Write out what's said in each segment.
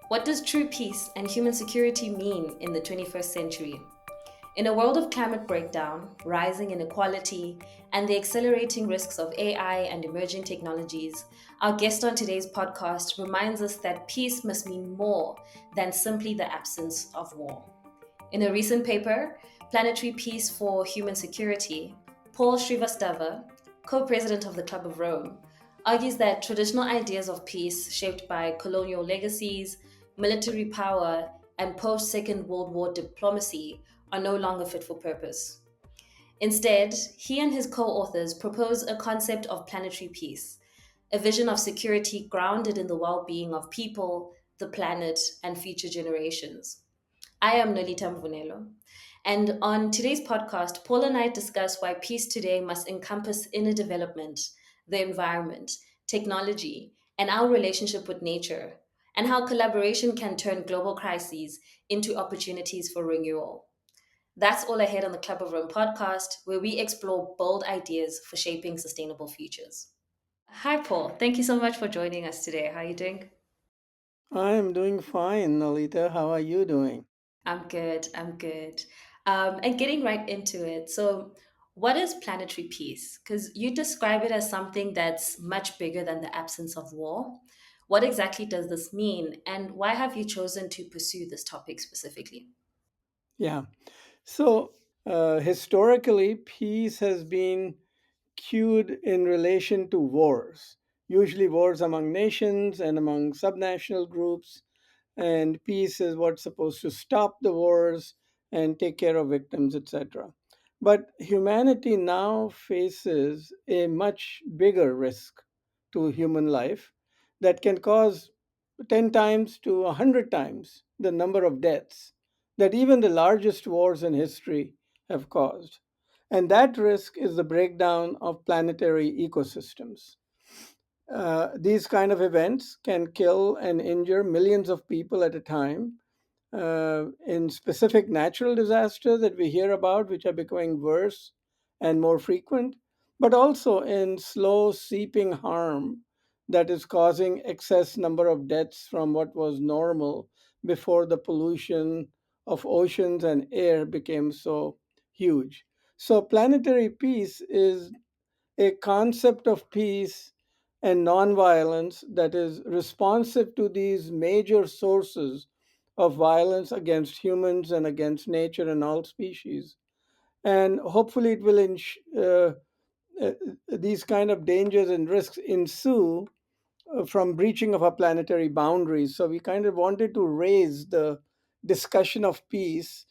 What does true peace and human security mean in the 21st century? In a world of climate breakdown, rising inequality, and the accelerating risks of AI and emerging technologies, our guest on today's podcast reminds us that peace must mean more than simply the absence of war. In a recent paper, Planetary Peace for Human Security, Paul Shrivastava, co president of the Club of Rome, argues that traditional ideas of peace shaped by colonial legacies, military power, and post Second World War diplomacy are no longer fit for purpose. Instead, he and his co authors propose a concept of planetary peace, a vision of security grounded in the well being of people, the planet, and future generations. I am Nolita Mvunelo. And on today's podcast, Paul and I discuss why peace today must encompass inner development, the environment, technology, and our relationship with nature, and how collaboration can turn global crises into opportunities for renewal. That's all ahead on the Club of Rome podcast, where we explore bold ideas for shaping sustainable futures. Hi, Paul. Thank you so much for joining us today. How are you doing? I am doing fine, Nolita. How are you doing? I'm good. I'm good. And getting right into it. So, what is planetary peace? Because you describe it as something that's much bigger than the absence of war. What exactly does this mean? And why have you chosen to pursue this topic specifically? Yeah. So, historically, peace has been cued in relation to wars, usually wars among nations and among subnational groups. And peace is what's supposed to stop the wars and take care of victims, etc. But humanity now faces a much bigger risk to human life that can cause 10 times to 100 times the number of deaths that even the largest wars in history have caused. And that risk is the breakdown of planetary ecosystems. These kind of events can kill and injure millions of people at a time in specific natural disasters that we hear about, which are becoming worse and more frequent, but also in slow seeping harm that is causing excess number of deaths from what was normal before the pollution of oceans and air became so huge. So planetary peace is a concept of peace and nonviolence that is responsive to these major sources of violence against humans and against nature and all species. And hopefully, it will uh, these kind of dangers and risks ensue from breaching of our planetary boundaries. So we kind of wanted to raise the discussion of peace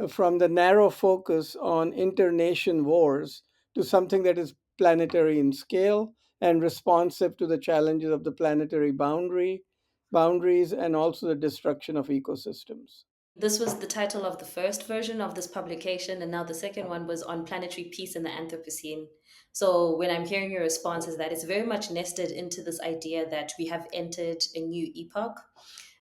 from the narrow focus on internation wars to something that is planetary in scale and responsive to the challenges of the planetary boundaries and also the destruction of ecosystems. This was the title of the first version of this publication, and now the second one was on planetary peace in the Anthropocene. So, when I'm hearing your response, is that it's very much nested into this idea that we have entered a new epoch.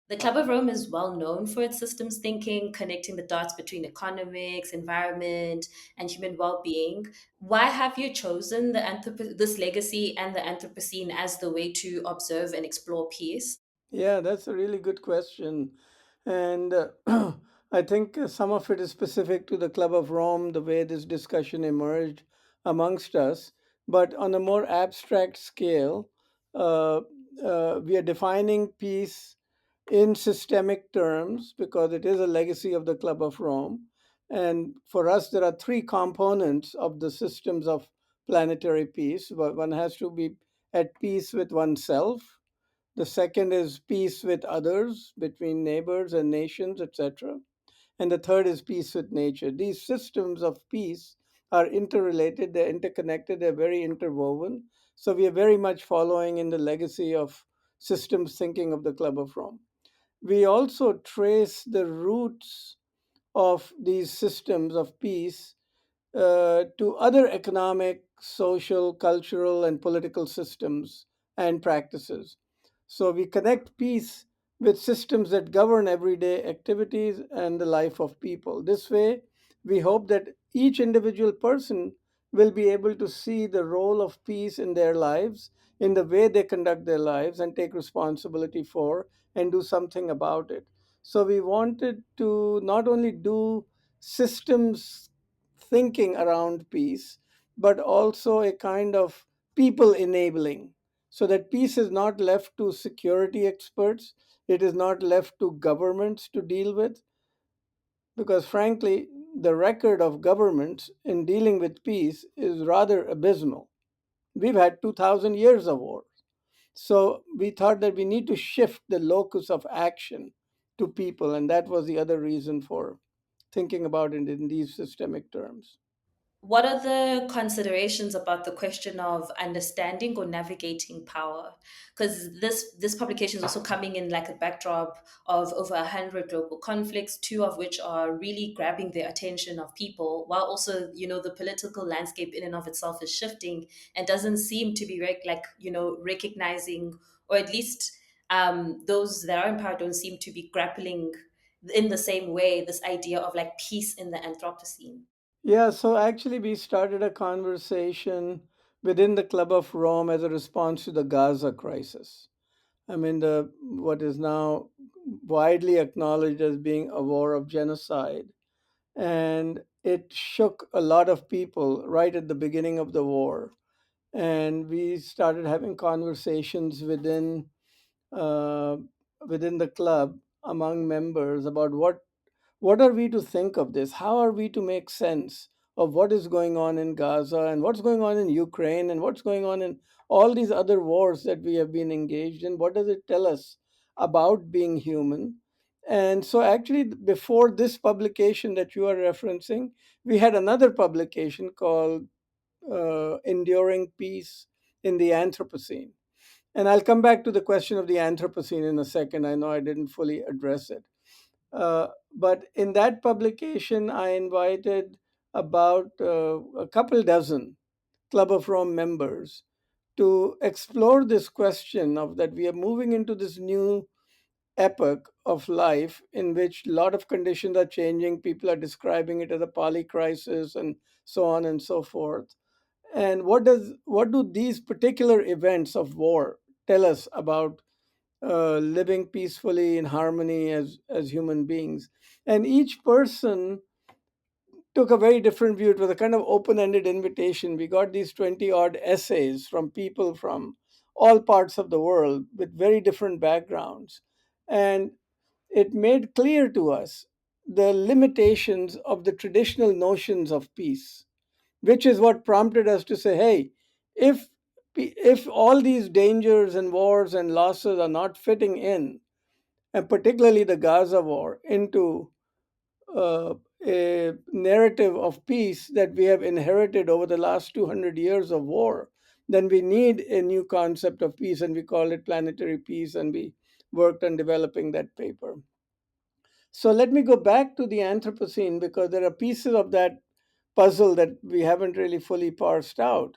The Club of Rome is well known for its systems thinking, connecting the dots between economics, environment, and human well being. Why have you chosen this legacy and the Anthropocene as the way to observe and explore peace? Yeah, that's a really good question. And I think some of it is specific to the Club of Rome, the way this discussion emerged amongst us. But on a more abstract scale, uh, we are defining peace in systemic terms because it is a legacy of the Club of Rome. And for us, there are three components of the systems of planetary peace. One has to be at peace with oneself, the second is peace with others, between neighbors and nations, etc. And the third is peace with nature. These systems of peace are interrelated, they're interconnected, they're very interwoven. So we are very much following in the legacy of systems thinking of the Club of Rome. We also trace the roots of these systems of peace to other economic, social, cultural, and political systems and practices. So we connect peace with systems that govern everyday activities and the life of people. This way, we hope that each individual person will be able to see the role of peace in their lives in the way they conduct their lives and take responsibility for and do something about it. So we wanted to not only do systems thinking around peace, but also a kind of people enabling, so that peace is not left to security experts, it is not left to governments to deal with, because frankly, the record of governments in dealing with peace is rather abysmal. We've had 2,000 years of war. So we thought that we need to shift the locus of action to people, and that was the other reason for thinking about it in these systemic terms. What are the considerations about the question of understanding or navigating power? Because this publication is also coming in like a backdrop of over 100 global conflicts, two of which are really grabbing the attention of people, while also the political landscape in and of itself is shifting and doesn't seem to be recognizing, or at least those that are in power don't seem to be grappling in the same way this idea of like peace in the Anthropocene. Yeah, so actually, we started a conversation within the Club of Rome as a response to the Gaza crisis. I mean, the what is now widely acknowledged as being a war of genocide, and it shook a lot of people right at the beginning of the war. And we started having conversations uh, within the club among members about what are we to think of this? How are we to make sense of what is going on in Gaza and what's going on in Ukraine and what's going on in all these other wars that we have been engaged in? What does it tell us about being human? And so, actually, before this publication that you are referencing, we had another publication called Enduring Peace in the Anthropocene. And I'll come back to the question of the Anthropocene in a second. I know I didn't fully address it. But in that publication, I invited about a couple dozen Club of Rome members to explore this question of that we are moving into this new epoch of life in which a lot of conditions are changing. People are describing it as a polycrisis and so on and so forth. And what do these particular events of war tell us about living peacefully in harmony as human beings? And each person took a very different view. It was a kind of open-ended invitation. We got these 20 odd essays from people from all parts of the world with very different backgrounds, and it made clear to us the limitations of the traditional notions of peace, which is what prompted us to say, hey, if if all these dangers and wars and losses are not fitting in, and particularly the Gaza war, into uh, a narrative of peace that we have inherited over the last 200 years of war, then we need a new concept of peace, and we call it planetary peace, and we worked on developing that paper. So let me go back to the Anthropocene because there are pieces of that puzzle that we haven't really fully parsed out.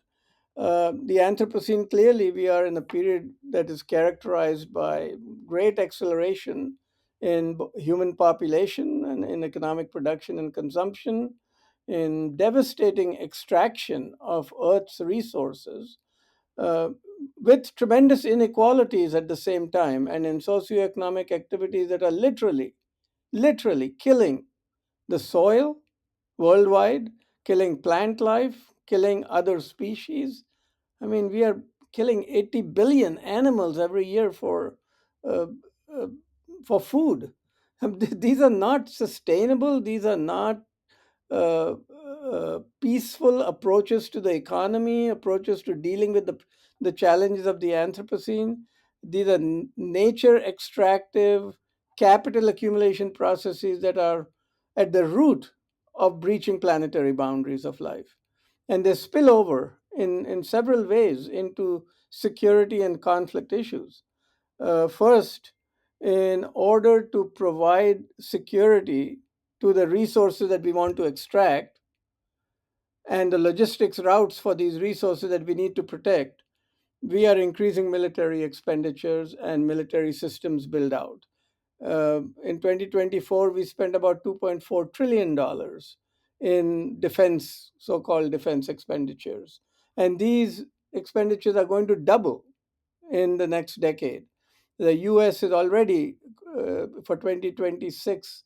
The Anthropocene, clearly, we are in a period that is characterized by great acceleration in human population and in economic production and consumption, in devastating extraction of Earth's resources, uh, with tremendous inequalities at the same time, and in socioeconomic activities that are literally killing the soil worldwide, killing plant life, killing other species. I mean, we are killing 80 billion animals every year uh, uh, for food. These are not sustainable. These are not peaceful approaches to the economy, approaches to dealing with the challenges of the Anthropocene. These are nature extractive, capital accumulation processes that are at the root of breaching planetary boundaries of life. And they spill over in several ways into security and conflict issues. First, in order to provide security to the resources that we want to extract and the logistics routes for these resources that we need to protect, we are increasing military expenditures and military systems build out. In 2024, we spent about $2.4 trillion in defense, so called defense expenditures. And these expenditures are going to double in the next decade. The US is already, for 2026,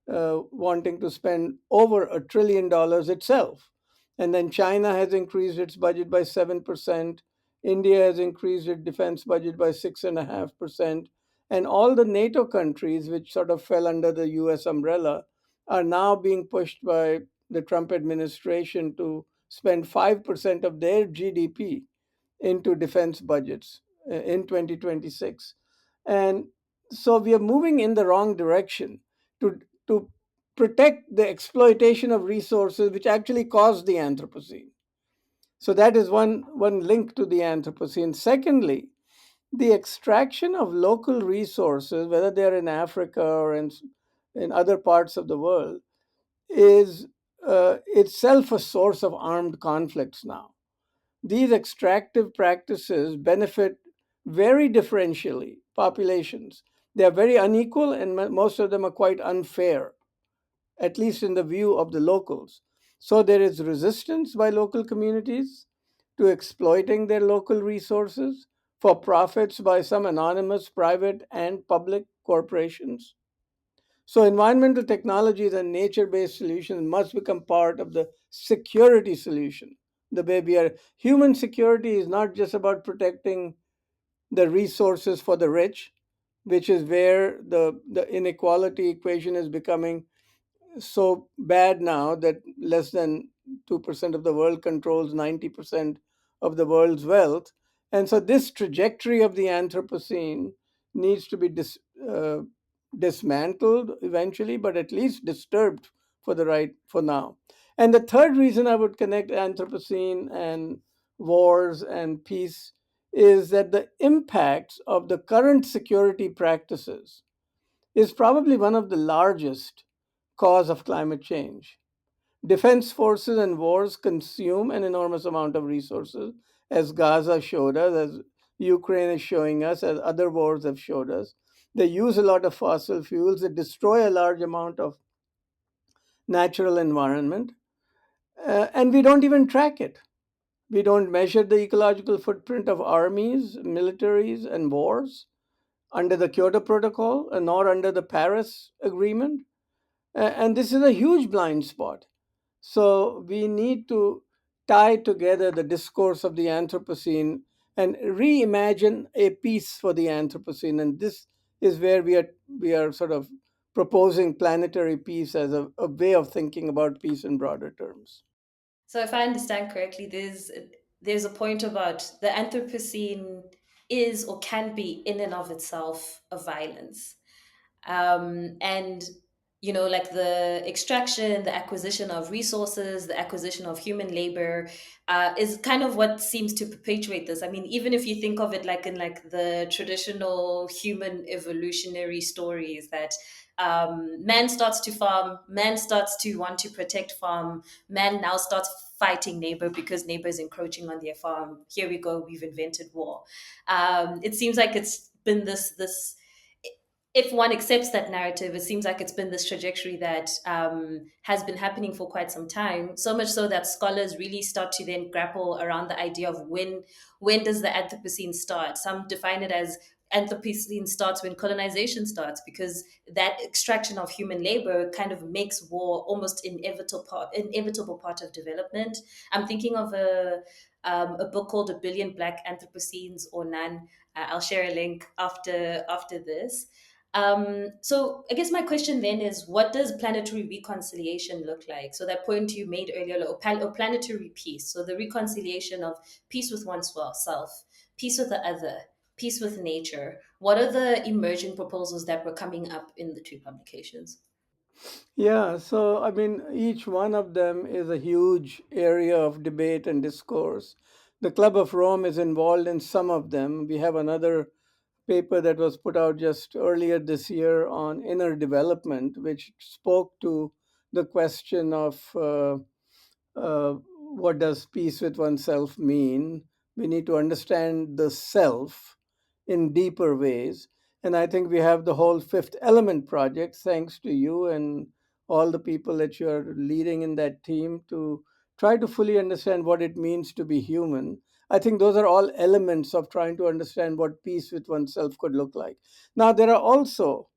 wanting to spend over $1 trillion itself. And then China has increased its budget by 7%. India has increased its defense budget by 6.5%. And all the NATO countries, which sort of fell under the US umbrella, are now being pushed by the Trump administration to spend 5% of their GDP into defense budgets in 2026. And so we are moving in the wrong direction to protect the exploitation of resources which actually caused the Anthropocene. So that is one link to the Anthropocene. Secondly, the extraction of local resources, whether they're in Africa or in other parts of the world, is itself a source of armed conflicts now. These extractive practices benefit very differentially populations. They are very unequal, and most of them are quite unfair, at least in the view of the locals. So there is resistance by local communities to exploiting their local resources for profits by some anonymous private and public corporations. So, environmental technologies and nature based solutions must become part of the security solution. The way we are, human security is not just about protecting the resources for the rich, which is where the inequality equation is becoming so bad now that less than 2% of the world controls 90% of the world's wealth. And so, this trajectory of the Anthropocene needs to be dismantled eventually, but at least disturbed for now. And the third reason I would connect Anthropocene and wars and peace is that the impacts of the current security practices is probably one of the largest cause of climate change. Defense forces and wars consume an enormous amount of resources, as Gaza showed us, as Ukraine is showing us, as other wars have showed us. They use a lot of fossil fuels, they destroy a large amount of natural environment, and we don't even track it. We don't measure the ecological footprint of armies, militaries, and wars under the Kyoto Protocol, nor under the Paris Agreement. And this is a huge blind spot. So we need to tie together the discourse of the Anthropocene and reimagine a peace for the Anthropocene. And this is where we are sort of proposing planetary peace as a way of thinking about peace in broader terms. So if I understand correctly, there's a point about the Anthropocene is or can be in and of itself a violence. And like the extraction, the acquisition of resources, the acquisition of human labor is kind of what seems to perpetuate this. I mean, even if you think of it like in like the traditional human evolutionary stories that man starts to farm, man starts to want to protect farm, man now starts fighting neighbor because neighbor is encroaching on their farm. Here we go, we've invented war. It seems like it's been this if one accepts that narrative, it seems like it's been this trajectory that has been happening for quite some time. So much so that scholars really start to then grapple around the idea of when does the Anthropocene start? Some define it as Anthropocene starts when colonization starts, because that extraction of human labor kind of makes war almost inevitable part of development. I'm thinking of a book called A Billion Black Anthropocenes or None. I'll share a link after this. So I guess my question then is, what does planetary reconciliation look like? So that point you made earlier, like, or planetary peace. So the reconciliation of peace with oneself, peace with the other, peace with nature. What are the emerging proposals that were coming up in the two publications? Yeah, so I mean, each one of them is a huge area of debate and discourse. The Club of Rome is involved in some of them. We have another paper that was put out just earlier this year on inner development, which spoke to the question of what does peace with oneself mean. We need to understand the self in deeper ways. And I think we have the whole Fifth Element project, thanks to you and all the people that you're leading in that team, to try to fully understand what it means to be human. I think those are all elements of trying to understand what peace with oneself could look like. Now, there are also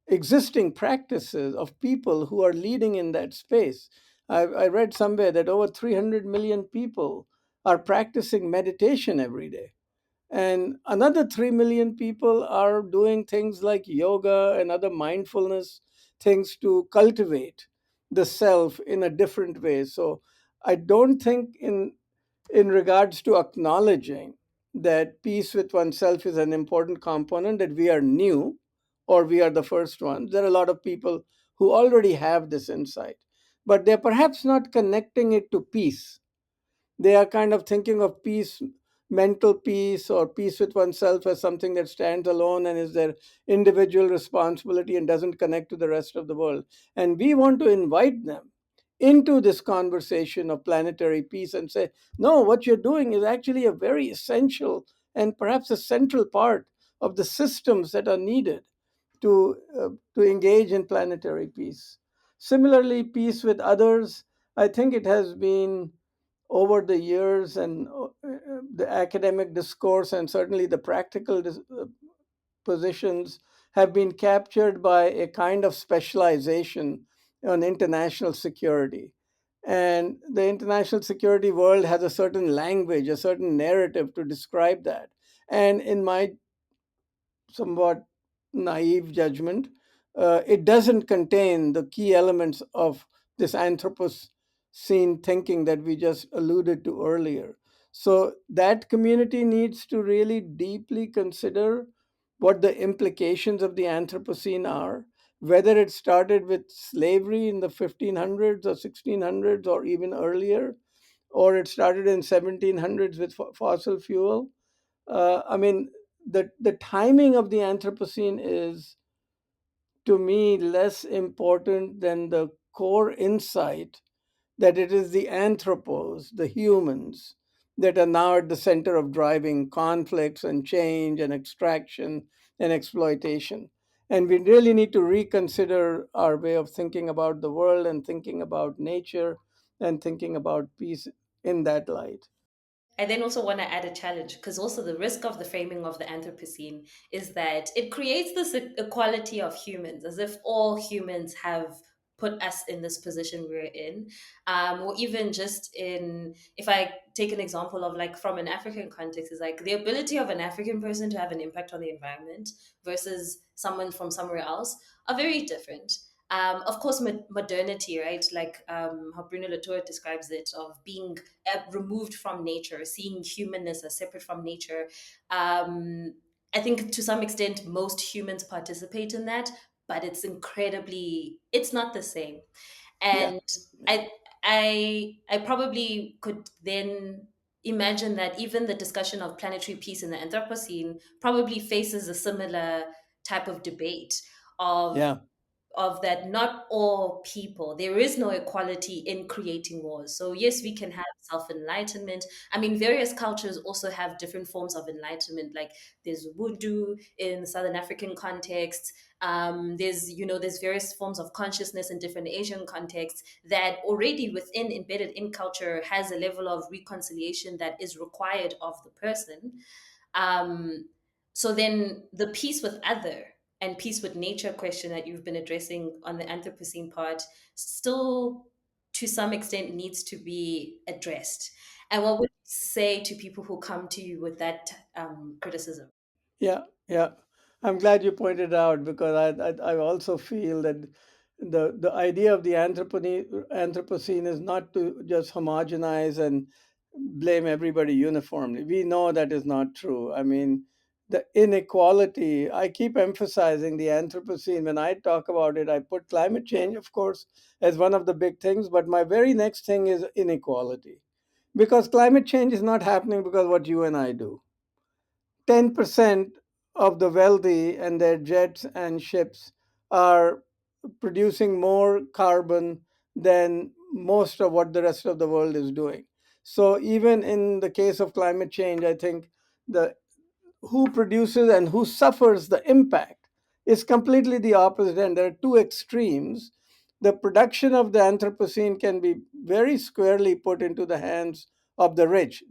existing practices of people who are leading in that space. I read somewhere that over 300 million people are practicing meditation every day. And another 3 million people are doing things like yoga and other mindfulness things to cultivate the self in a different way. So I don't think in regards to acknowledging that peace with oneself is an important component, that we are new or we are the first ones. There are a lot of people who already have this insight, but they're perhaps not connecting it to peace. They are kind of thinking of peace, mental peace, or peace with oneself as something that stands alone and is their individual responsibility and doesn't connect to the rest of the world. And we want to invite them into this conversation of planetary peace and say, no, what you're doing is actually a very essential and perhaps a central part of the systems that are needed to engage in planetary peace. Similarly, peace with others, I think it has been over the years, and the academic discourse and certainly the practical positions have been captured by a kind of specialization on international security. And the international security world has a certain language, a certain narrative to describe that. And in my somewhat naive judgment, it doesn't contain the key elements of this Anthropocene thinking that we just alluded to earlier. So that community needs to really deeply consider what the implications of the Anthropocene are, whether it started with slavery in the 1500s or 1600s or even earlier, or it started in 1700s with fossil fuel. I mean, the timing of the Anthropocene is, to me, less important than the core insight that it is the anthropos, the humans, that are now at the center of driving conflicts and change and extraction and exploitation. And we really need to reconsider our way of thinking about the world and thinking about nature and thinking about peace in that light. I then also want to add a challenge, because also the risk of the framing of the Anthropocene is that it creates this equality of humans, as if all humans have put us in this position we're in. Or even just in, if I take an example of like from an African context, is like the ability of an African person to have an impact on the environment versus someone from somewhere else are very different. Of course, modernity, right? Like how Bruno Latour describes it, of being removed from nature, seeing humanness as separate from nature. I think to some extent, most humans participate in that, but it's not the same. Yeah. And I, I probably could then imagine that even the discussion of planetary peace in the Anthropocene probably faces a similar type of debate of Yeah. that not all people, there is no equality in creating wars. So yes, we can have self-enlightenment. I mean, various cultures also have different forms of enlightenment, like there's voodoo in Southern African contexts. There's various forms of consciousness in different Asian contexts that already within embedded in culture has a level of reconciliation that is required of the person. So then the peace with other and peace with nature question that you've been addressing on the Anthropocene part still to some extent needs to be addressed. And what would you say to people who come to you with that criticism? Yeah, yeah. I'm glad you pointed out, because I also feel that the idea of the Anthropocene is not to just homogenize and blame everybody uniformly. We know that is not true. I mean, the inequality, I keep emphasizing the Anthropocene. When I talk about it, I put climate change, of course, as one of the big things, but my very next thing is inequality. Because climate change is not happening because what you and I do. 10% of the wealthy and their jets and ships are producing more carbon than most of what the rest of the world is doing. So even in the case of climate change, I think the who produces and who suffers the impact is completely the opposite. And there are two extremes. The production of the Anthropocene can be very squarely put into the hands of the rich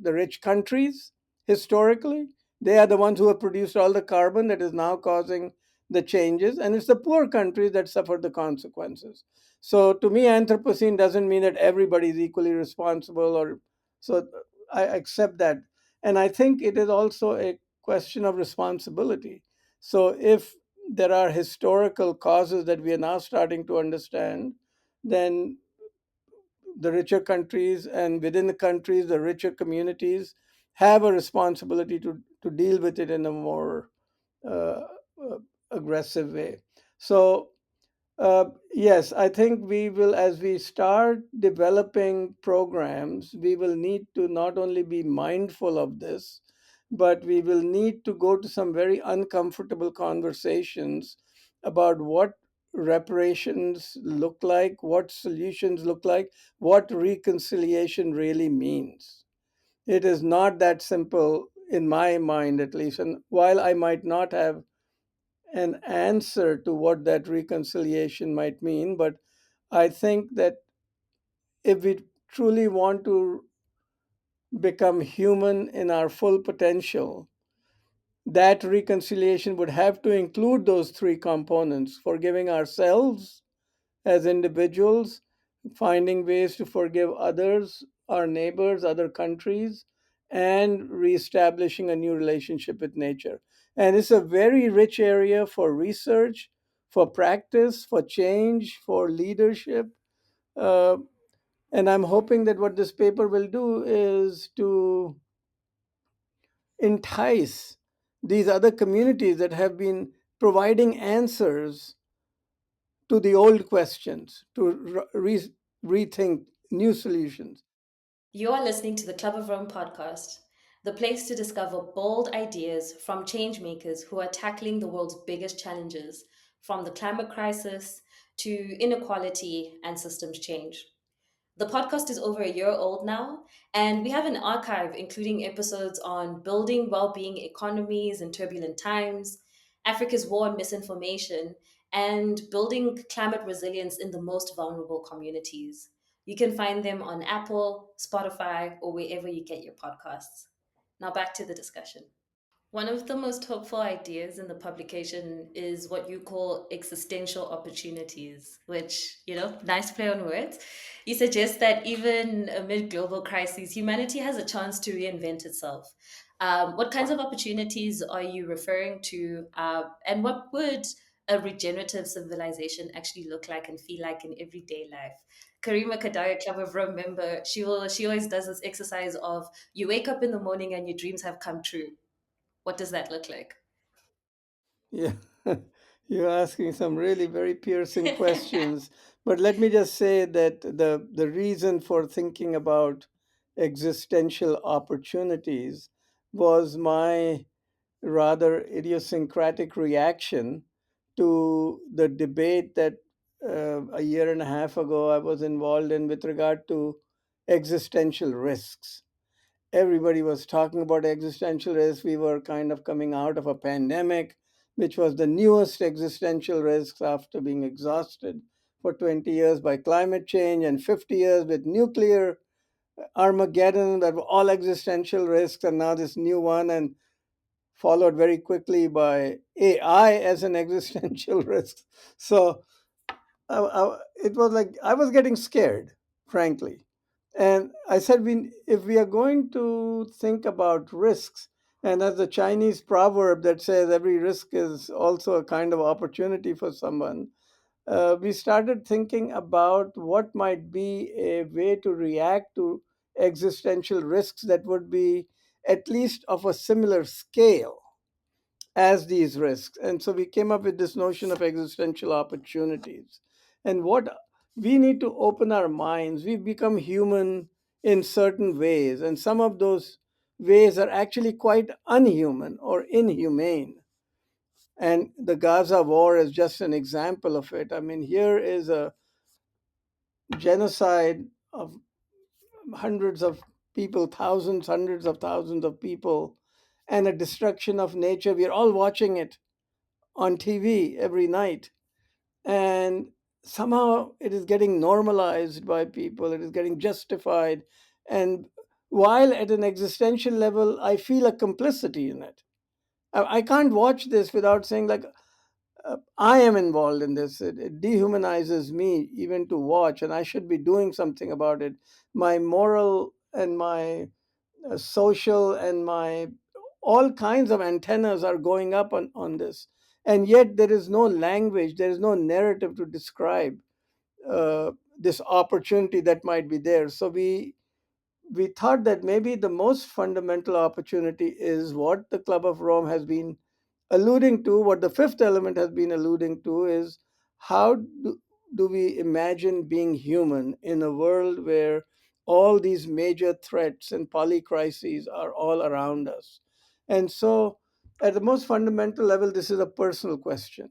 countries, historically. They are the ones who have produced all the carbon that is now causing the changes, and it's the poor countries that suffer the consequences. So to me, Anthropocene doesn't mean that everybody is equally responsible, or so I accept that. And I think it is also a question of responsibility. So if there are historical causes that we are now starting to understand, then the richer countries, and within the countries, the richer communities have a responsibility to deal with it in a more uh, uh, aggressive way. So yes, I think we will, as we start developing programs, we will need to not only be mindful of this, but we will need to go to some very uncomfortable conversations about what reparations look like, what solutions look like, what reconciliation really means. It is not that simple in my mind, at least. And while I might not have an answer to what that reconciliation might mean, but I think that if we truly want to become human in our full potential, that reconciliation would have to include those three components: forgiving ourselves as individuals, finding ways to forgive others, our neighbors, other countries, and reestablishing a new relationship with nature. And it's a very rich area for research, for practice, for change, for leadership. Uh, and I'm hoping that what this paper will do is to entice these other communities that have been providing answers to the old questions, to rethink new solutions. You are listening to the Club of Rome podcast, the place to discover bold ideas from change makers who are tackling the world's biggest challenges, from the climate crisis to inequality and systems change. The podcast is over a year old now, and we have an archive including episodes on building well being economies in turbulent times, Africa's war on misinformation, and building climate resilience in the most vulnerable communities. You can find them on Apple, Spotify, or wherever you get your podcasts. Now back to the discussion. One of the most hopeful ideas in the publication is what you call existential opportunities, which, nice play on words. You suggest that even amid global crises, humanity has a chance to reinvent itself. What kinds of opportunities are you referring to? And what would a regenerative civilization actually look like and feel like in everyday life? Karima Kadaya, Club of Rome member, she always does this exercise of you wake up in the morning and your dreams have come true. What does that look like? Yeah, you're asking some really very piercing questions. But let me just say that the reason for thinking about existential opportunities was my rather idiosyncratic reaction to the debate that a year and a half ago I was involved in with regard to existential risks. Everybody was talking about existential risk. We were kind of coming out of a pandemic, which was the newest existential risks after being exhausted for 20 years by climate change and 50 years with nuclear Armageddon, that were all existential risks, and now this new one, and followed very quickly by AI as an existential risk. So it was like I was getting scared, frankly. And I said, if we are going to think about risks, and as the Chinese proverb that says every risk is also a kind of opportunity for someone, we started thinking about what might be a way to react to existential risks that would be at least of a similar scale as these risks. And so we came up with this notion of existential opportunities. And what we need to open our minds. We've become human in certain ways, and some of those ways are actually quite unhuman or inhumane. And the Gaza war is just an example of it. I mean, here is a genocide of hundreds of people, thousands, hundreds of thousands of people, and a destruction of nature. We're all watching it on TV every night. And somehow it is getting normalized by people, it is getting justified. And while at an existential level, I feel a complicity in it. I can't watch this without saying, like, I am involved in this. It dehumanizes me even to watch, and I should be doing something about it. My moral and my social and my all kinds of antennas are going up on this. And yet there is no language, there is no narrative to describe uh, this opportunity that might be there. So we thought that maybe the most fundamental opportunity is what the Club of Rome has been alluding to, what the fifth element has been alluding to, is how do we imagine being human in a world where all these major threats and polycrises are all around us. And so, at the most fundamental level, this is a personal question.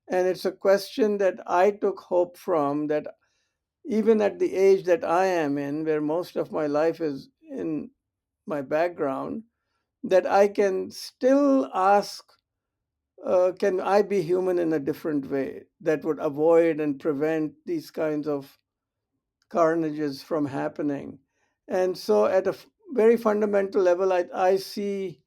And it's a question that I took hope from, that even at the age that I am in, where most of my life is in my background, that I can still ask, can I be human in a different way that would avoid and prevent these kinds of carnages from happening? And so, at a very fundamental level, I see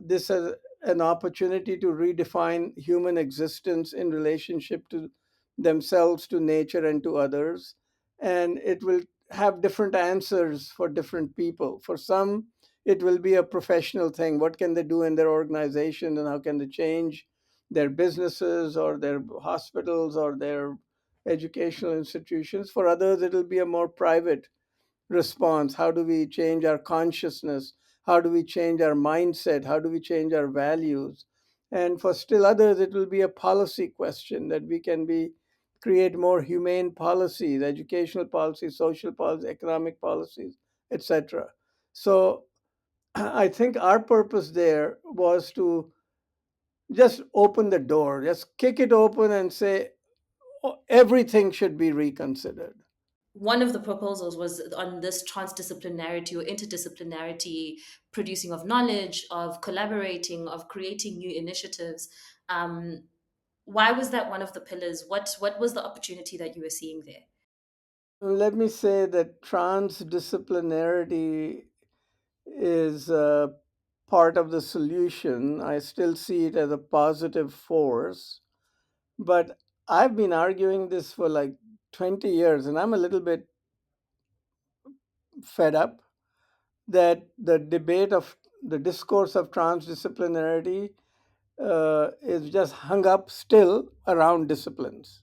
this as an opportunity to redefine human existence in relationship to themselves, to nature, and to others. And it will have different answers for different people. For some, it will be a professional thing. What can they do in their organization, and how can they change their businesses or their hospitals or their educational institutions? For others, it will be a more private response. How do we change our consciousness? How do we change our mindset? How do we change our values? And for still others, it will be a policy question, that we can be create more humane policies, educational policies, social policies, economic policies, etc. So I think our purpose there was to just open the door, just kick it open and say, "Oh, everything should be reconsidered." One of the proposals was on this transdisciplinarity or interdisciplinarity, producing of knowledge, of collaborating, of creating new initiatives. Um, why was that one of the pillars? What was the opportunity that you were seeing there? Let me say that transdisciplinarity is part of the solution. I still see it as a positive force, but I've been arguing this for like 20 years, and I'm a little bit fed up that the discourse of transdisciplinarity is just hung up still around disciplines.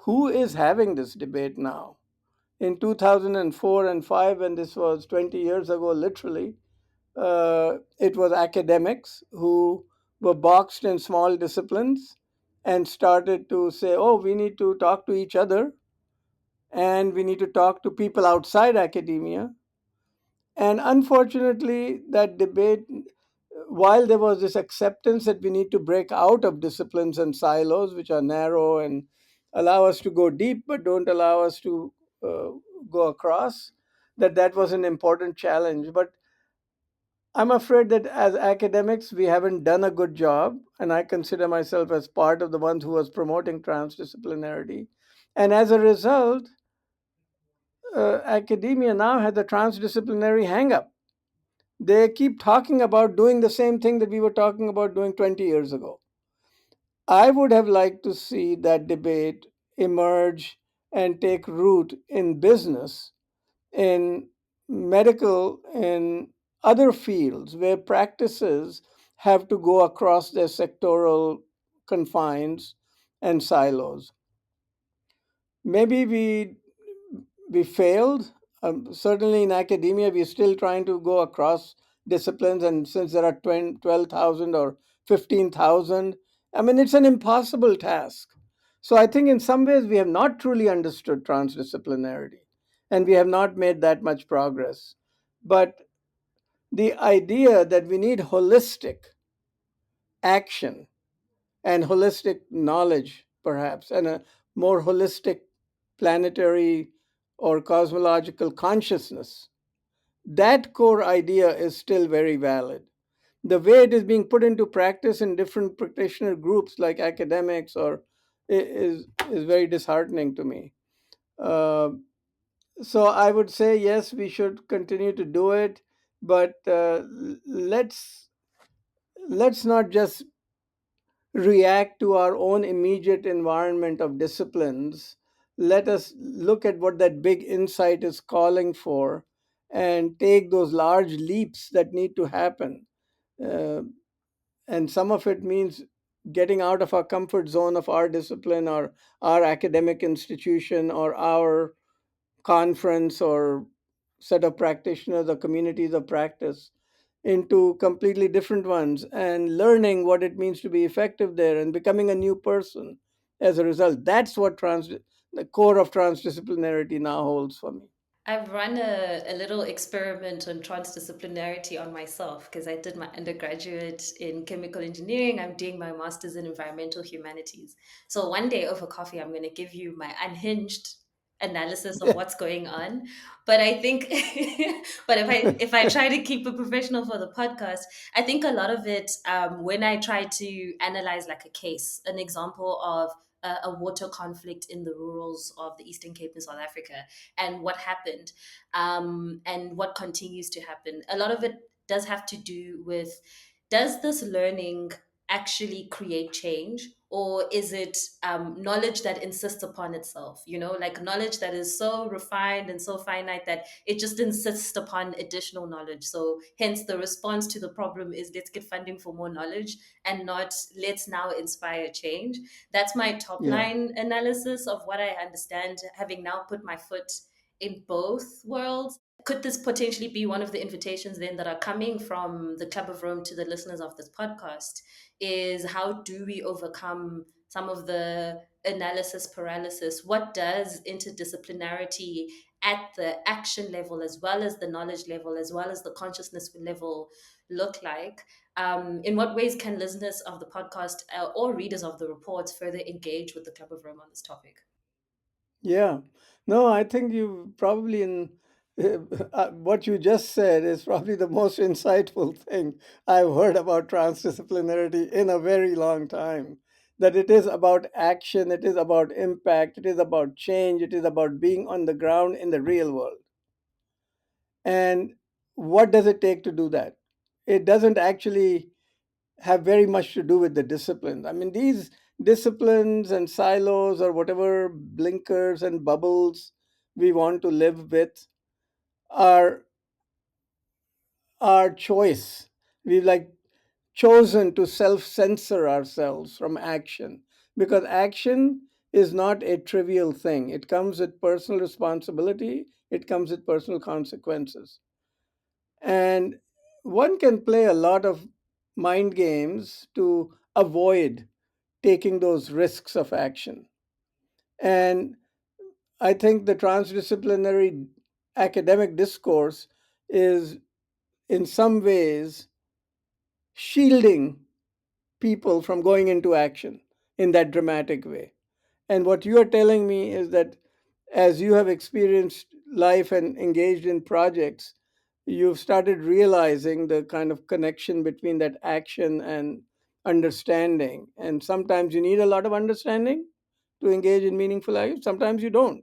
Who is having this debate now? In 2004 and 5, when this was 20 years ago, literally, it was academics who were boxed in small disciplines and started to say, oh, we need to talk to each other and we need to talk to people outside academia. And unfortunately, that debate, while there was this acceptance that we need to break out of disciplines and silos, which are narrow and allow us to go deep but don't allow us to uh, go across, that was an important challenge. But I'm afraid that as academics, we haven't done a good job, and I consider myself as part of the ones who was promoting transdisciplinarity. And as a result, academia now has a transdisciplinary hang-up. They keep talking about doing the same thing that we were talking about doing 20 years ago. I would have liked to see that debate emerge and take root in business, in medical, in other fields where practices have to go across their sectoral confines and silos. Maybe we failed. Certainly in academia, we're still trying to go across disciplines, and since there are 12,000 or 15,000, I mean, it's an impossible task. So I think in some ways we have not truly understood transdisciplinarity, and we have not made that much progress. But the idea that we need holistic action and holistic knowledge, perhaps, and a more holistic planetary or cosmological consciousness, that core idea is still very valid. The way it is being put into practice in different practitioner groups like academics or is very disheartening to me. Uh, So I would say yes, we should continue to do it, but let's not just react to our own immediate environment of disciplines. Let us look at what that big insight is calling for and take those large leaps that need to happen. Uh, and some of it means getting out of our comfort zone of our discipline or our academic institution or our conference or set of practitioners or communities of practice into completely different ones and learning what it means to be effective there and becoming a new person as a result. That's what the core of transdisciplinarity now holds for me. I've run a little experiment on transdisciplinarity on myself because I did my undergraduate in chemical engineering. I'm doing my master's in environmental humanities. So one day over coffee, I'm going to give you my unhinged analysis of what's going on. But I think, but if I try to keep it professional for the podcast, I think a lot of it, when I try to analyze like a case, an example of a water conflict in the rurals of the Eastern Cape in South Africa, and what happened, and what continues to happen. A lot of it does have to do with, does this learning actually create change, or is it knowledge that insists upon itself, like knowledge that is so refined and so finite that it just insists upon additional knowledge? So hence the response to the problem is, let's get funding for more knowledge, and not let's now inspire change. That's my top Yeah. line analysis of what I understand, having now put my foot in both worlds. Could this potentially be one of the invitations then that are coming from the Club of Rome to the listeners of this podcast? Is how do we overcome some of the analysis paralysis? What does interdisciplinarity at the action level, as well as the knowledge level, as well as the consciousness level, look like? In what ways can listeners of the podcast, or readers of the reports, further engage with the Club of Rome on this topic? Yeah. No, I think you probably what you just said is probably the most insightful thing I've heard about transdisciplinarity in a very long time. That it is about action, it is about impact, it is about change, it is about being on the ground in the real world. And what does it take to do that? It doesn't actually have very much to do with the disciplines. I mean, these disciplines and silos or whatever blinkers and bubbles we want to live with are our choice. We've like chosen to self censor ourselves from action because action is not a trivial thing. It comes with personal responsibility, it comes with personal consequences. And one can play a lot of mind games to avoid taking those risks of action. And I think the transdisciplinary academic discourse is, in some ways, shielding people from going into action in that dramatic way. And what you are telling me is that as you have experienced life and engaged in projects, you've started realizing the kind of connection between that action and understanding. And sometimes you need a lot of understanding to engage in meaningful life. Sometimes you don't.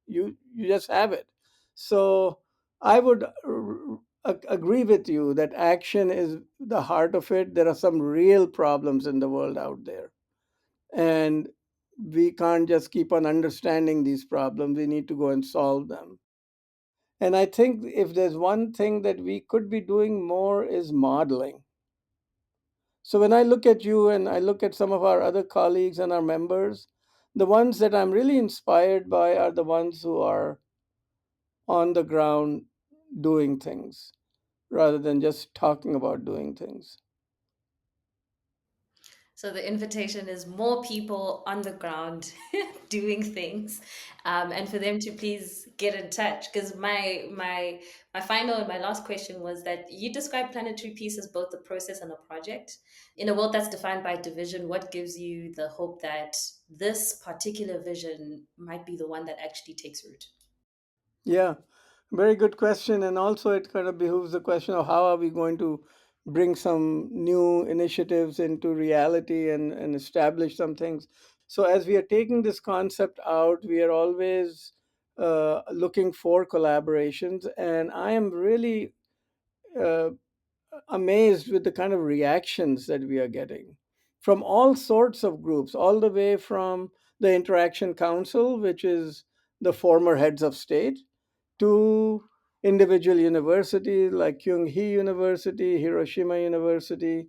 You just have it. So I would agree with you that action is the heart of it. There are some real problems in the world out there, and we can't just keep on understanding these problems. We need to go and solve them. And I think if there's one thing that we could be doing more is modeling. So when I look at you and I look at some of our other colleagues and our members, the ones that I'm really inspired by are the ones who are on the ground doing things rather than just talking about doing things. So the invitation is more people on the ground doing things, and for them to please get in touch. Because my final and my last question was that you describe planetary peace as both a process and a project. In a world that's defined by division, what gives you the hope that this particular vision might be the one that actually takes root? Yeah, very good question. And also, it kind of behooves the question of how are we going to bring some new initiatives into reality and establish some things. So, as we are taking this concept out, we are always looking for collaborations. And I am really uh, amazed with the kind of reactions that we are getting from all sorts of groups, all the way from the Interaction Council, which is the former heads of state, to individual universities like Kyung Hee University, Hiroshima University,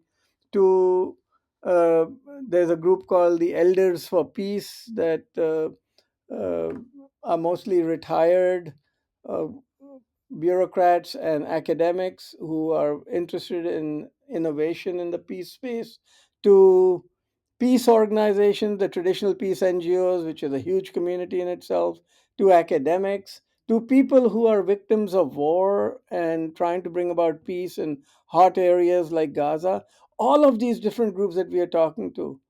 to uh, there's a group called the Elders for Peace that uh, are mostly retired uh, bureaucrats and academics who are interested in innovation in the peace space, to peace organizations, the traditional peace NGOs, which is a huge community in itself, to academics, to people who are victims of war and trying to bring about peace in hot areas like Gaza. All of these different groups that we are talking to,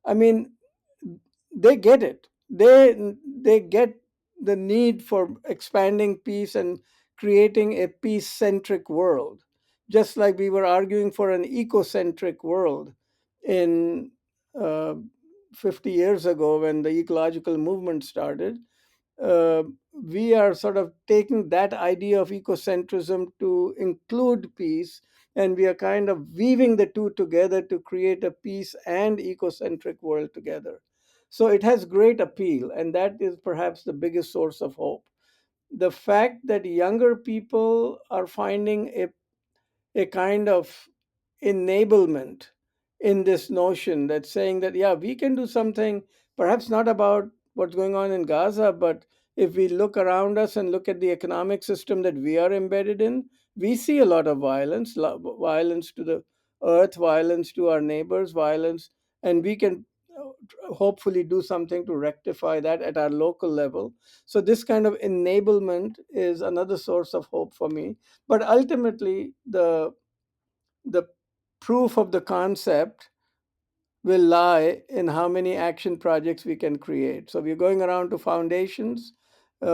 I mean, they get it. They get the need for expanding peace and creating a peace-centric world, just like we were arguing for an ecocentric world in uh, 50 years ago when the ecological movement started. We are sort of taking that idea of ecocentrism to include peace, and we are kind of weaving the two together to create a peace and ecocentric world together. So it has great appeal, and that is perhaps the biggest source of hope. The fact that younger people are finding a kind of enablement in this notion that's saying that, yeah, we can do something, perhaps not about what's going on in Gaza, but if we look around us and look at the economic system that we are embedded in, we see a lot of violence, violence to the earth, violence to our neighbors, violence, and we can hopefully do something to rectify that at our local level. So this kind of enablement is another source of hope for me. But ultimately, the proof of the concept will lie in how many action projects we can create. So we're going around to foundations,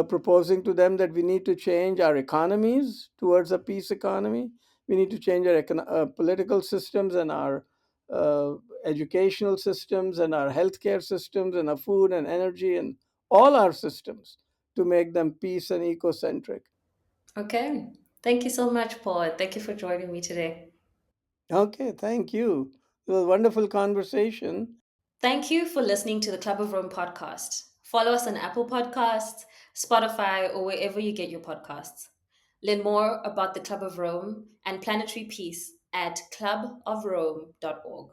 proposing to them that we need to change our economies towards a peace economy. We need to change our political systems and our uh, educational systems and our healthcare systems and our food and energy and all our systems to make them peace and ecocentric. Okay. Thank you so much, Paul. Thank you for joining me today. Okay, thank you. It was a wonderful conversation. Thank you for listening to the Club of Rome podcast. Follow us on Apple Podcasts, Spotify, or wherever you get your podcasts. Learn more about the Club of Rome and Planetary Peace at clubofrome.org.